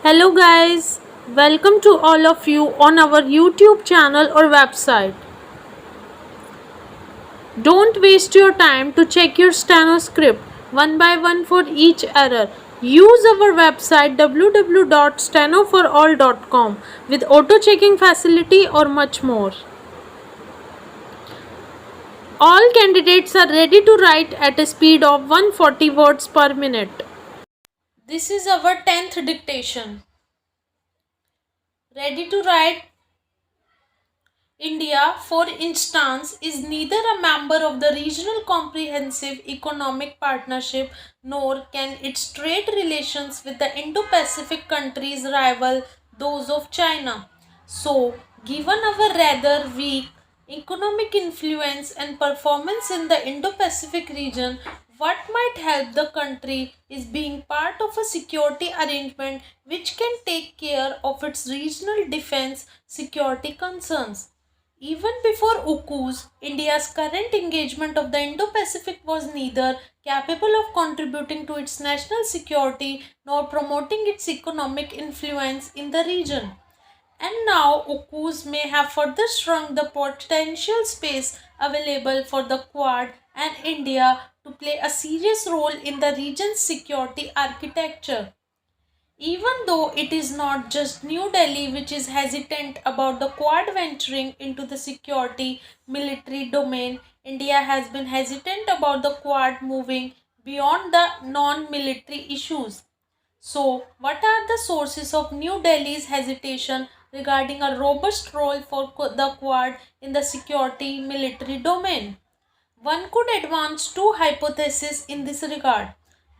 Hello guys, welcome to all of you on our YouTube channel or website. Don't waste your time to check your Steno script one by one for each error. Use our website www.stenoforall.com with auto checking facility or much more. All candidates are ready to write at a speed of 140 words per minute. This is our 10th dictation. Ready to write. India, for instance, is neither a member of the Regional Comprehensive Economic Partnership nor can its trade relations with the Indo-Pacific countries rival those of China. So, given our rather weak economic influence and performance in the Indo-Pacific region, what might help the country is being part of a security arrangement which can take care of its regional defense security concerns. Even before AUKUS, India's current engagement of the Indo-Pacific was neither capable of contributing to its national security nor promoting its economic influence in the region. And now AUKUS may have further shrunk the potential space available for the Quad and India to play a serious role in the region's security architecture. Even though it is not just New Delhi which is hesitant about the Quad venturing into the security military domain, India has been hesitant about the Quad moving beyond the non-military issues. So, what are the sources of New Delhi's hesitation regarding a robust role for the Quad in the security military domain? One could advance two hypotheses in this regard.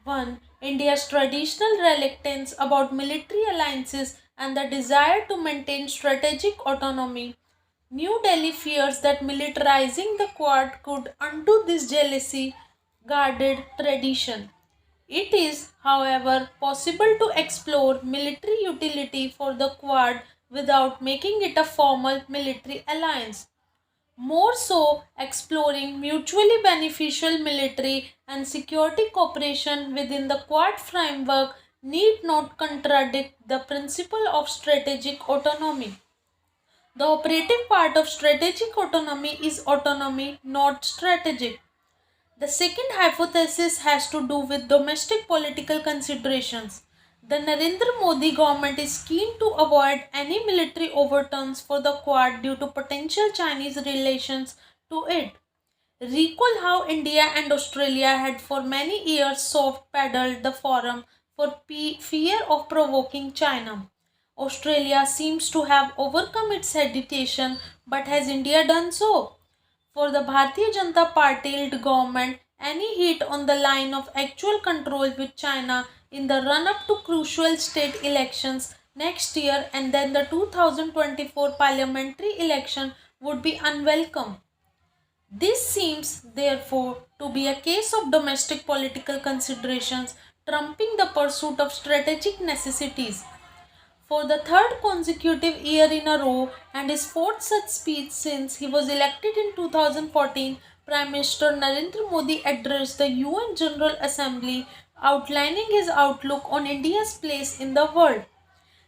One, India's traditional reluctance about military alliances and the desire to maintain strategic autonomy. New Delhi fears that militarizing the Quad could undo this jealousy guarded tradition. It is, however, possible to explore military utility for the Quad without making it a formal military alliance. More so, exploring mutually beneficial military and security cooperation within the Quad framework need not contradict the principle of strategic autonomy. The operative part of strategic autonomy is autonomy, not strategic. The second hypothesis has to do with domestic political considerations. The Narendra Modi government is keen to avoid any military overturns for the Quad due to potential Chinese relations to it. Recall how India and Australia had for many years soft pedaled the forum for fear of provoking China. Australia seems to have overcome its hesitation, but has India done so? For the Bharatiya Janata Party-led government, any heat on the line of actual control with China in the run-up to crucial state elections next year and then the 2024 parliamentary election would be unwelcome. This seems, therefore, to be a case of domestic political considerations trumping the pursuit of strategic necessities. For the third consecutive year in a row and his fourth such speech since he was elected in 2014, Prime Minister Narendra Modi addressed the UN General Assembly outlining his outlook on India's place in the world.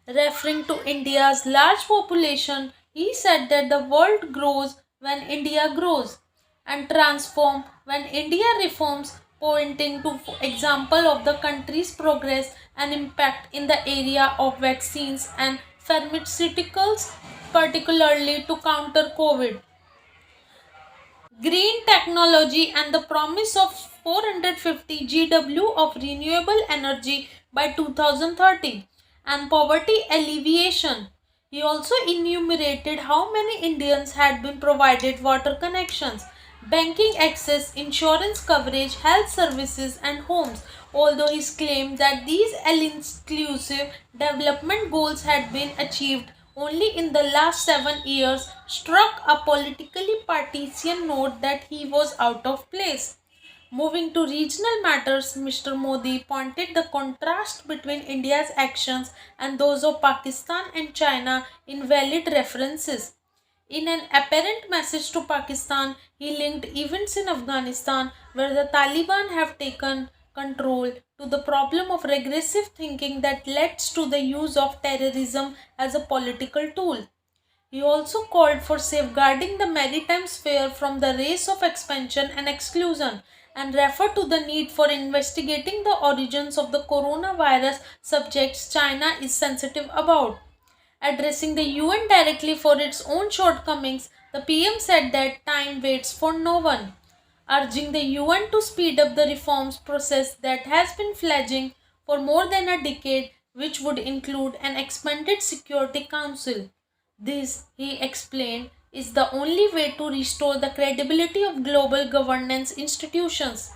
Referring to India's large population, he said that the world grows when India grows and transforms when India reforms, pointing to example of the country's progress and impact in the area of vaccines and pharmaceuticals, particularly to counter COVID. Green technology and the promise of 450 GW of renewable energy by 2030 and poverty alleviation. He also enumerated how many Indians had been provided water connections, banking access, insurance coverage, health services and homes, although he claimed that these all-inclusive development goals had been achieved only in the last 7 years, struck a politically partisan note that he was out of place. Moving to regional matters, Mr. Modi pointed the contrast between India's actions and those of Pakistan and China in valid references. In an apparent message to Pakistan, he linked events in Afghanistan where the Taliban have taken control to the problem of regressive thinking that leads to the use of terrorism as a political tool. He also called for safeguarding the maritime sphere from the race of expansion and exclusion and referred to the need for investigating the origins of the coronavirus subjects China is sensitive about. Addressing the UN directly for its own shortcomings, the PM said that time waits for no one, urging the UN to speed up the reforms process that has been flagging for more than a decade, which would include an expanded Security Council. This, he explained, is the only way to restore the credibility of global governance institutions.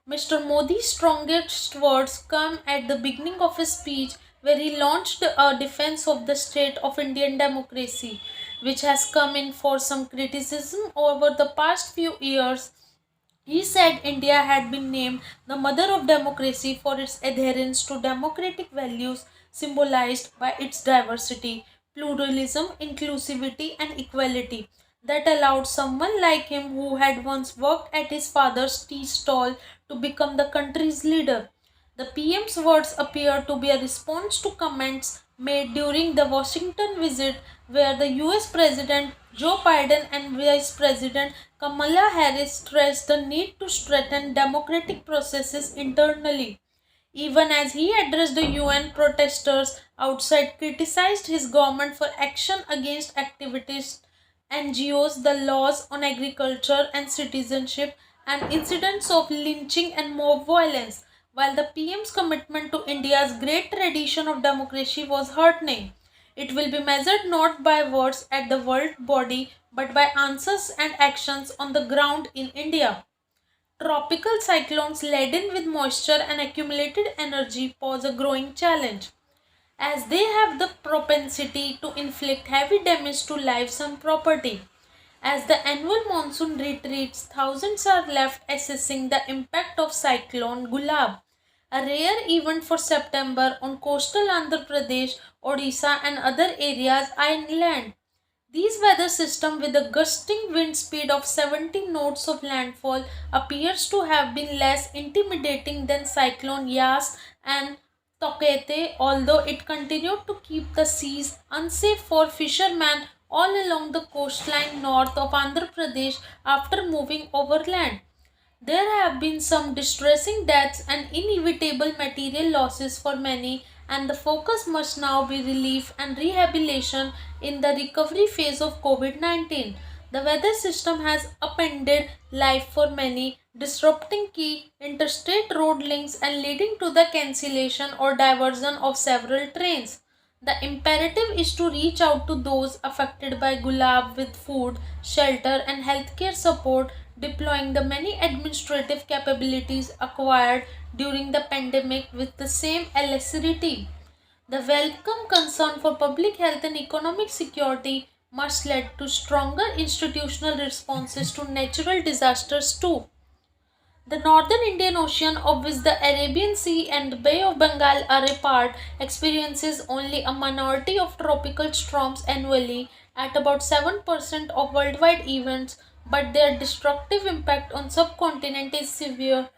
Mr. Modi's strongest words come at the beginning of his speech, where he launched a defense of the state of Indian democracy, which has come in for some criticism over the past few years. He said India had been named the mother of democracy for its adherence to democratic values symbolized by its diversity, pluralism, inclusivity, and equality that allowed someone like him who had once worked at his father's tea stall to become the country's leader. The PM's words appear to be a response to comments made during the Washington visit, where the US President Joe Biden and Vice President Kamala Harris stressed the need to strengthen democratic processes internally. Even as he addressed the UN protesters outside, criticized his government for action against activists, NGOs, the laws on agriculture and citizenship, and incidents of lynching and mob violence. While the PM's commitment to India's great tradition of democracy was heartening, it will be measured not by words at the world body but by answers and actions on the ground in India. Tropical cyclones laden with moisture and accumulated energy pose a growing challenge, as they have the propensity to inflict heavy damage to lives and property. As the annual monsoon retreats, thousands are left assessing the impact of Cyclone Gulab, a rare event for September on coastal Andhra Pradesh, Odisha, and other areas inland. These weather system with a gusting wind speed of 70 knots of landfall appears to have been less intimidating than Cyclone Yas and Tokete, although it continued to keep the seas unsafe for fishermen all along the coastline north of Andhra Pradesh after moving overland. There have been some distressing deaths and inevitable material losses for many, and the focus must now be relief and rehabilitation in the recovery phase of COVID 19. The weather system has upended life for many, disrupting key interstate road links and leading to the cancellation or diversion of several trains. The imperative is to reach out to those affected by Gulab with food, shelter, and healthcare support, deploying the many administrative capabilities acquired during the pandemic with the same alacrity. The welcome concern for public health and economic security must lead to stronger institutional responses to natural disasters too. The northern Indian Ocean, of which the Arabian Sea and the Bay of Bengal are a part, experiences only a minority of tropical storms annually at about 7% of worldwide events, but their destructive impact on subcontinent is severe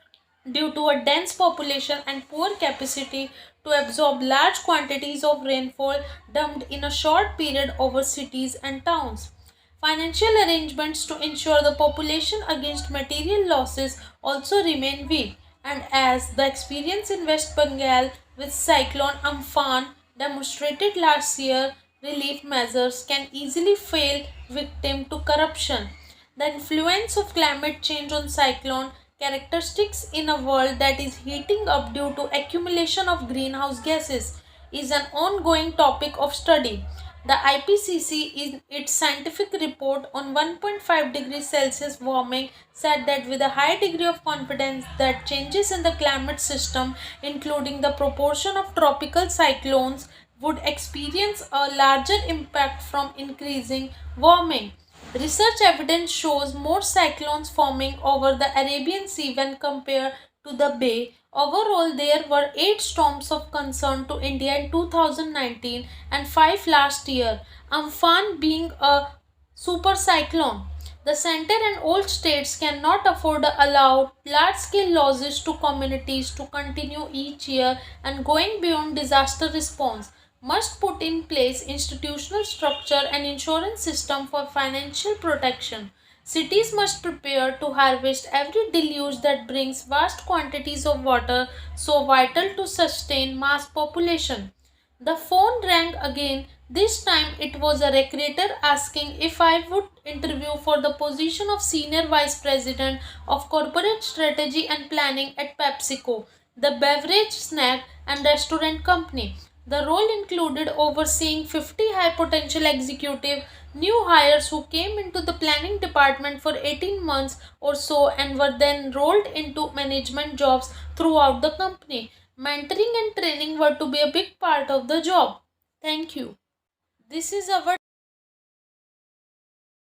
due to a dense population and poor capacity to absorb large quantities of rainfall dumped in a short period over cities and towns. Financial arrangements to ensure the population against material losses also remain weak, and as the experience in West Bengal with Cyclone Amphan demonstrated last year, relief measures can easily fail victim to corruption. The influence of climate change on cyclone characteristics in a world that is heating up due to accumulation of greenhouse gases is an ongoing topic of study. The IPCC in its scientific report on 1.5 degrees Celsius warming said that with a high degree of confidence that changes in the climate system, including the proportion of tropical cyclones, would experience a larger impact from increasing warming. Research evidence shows more cyclones forming over the Arabian Sea when compared to the Bay. Overall, there were 8 storms of concern to India in 2019 and 5 last year, Amphan being a super cyclone. The center and all states cannot afford to allow large-scale losses to communities to continue each year, and going beyond disaster response must put in place institutional structure and insurance system for financial protection. Cities must prepare to harvest every deluge that brings vast quantities of water so vital to sustain mass population. The phone rang again. This time it was a recruiter asking if I would interview for the position of Senior Vice President of Corporate Strategy and Planning at PepsiCo, the beverage, snack, and restaurant company. The role included overseeing 50 high potential executive new hires who came into the planning department for 18 months or so and were then rolled into management jobs throughout the company. Mentoring and training were to be a big part of the job. Thank you. This is our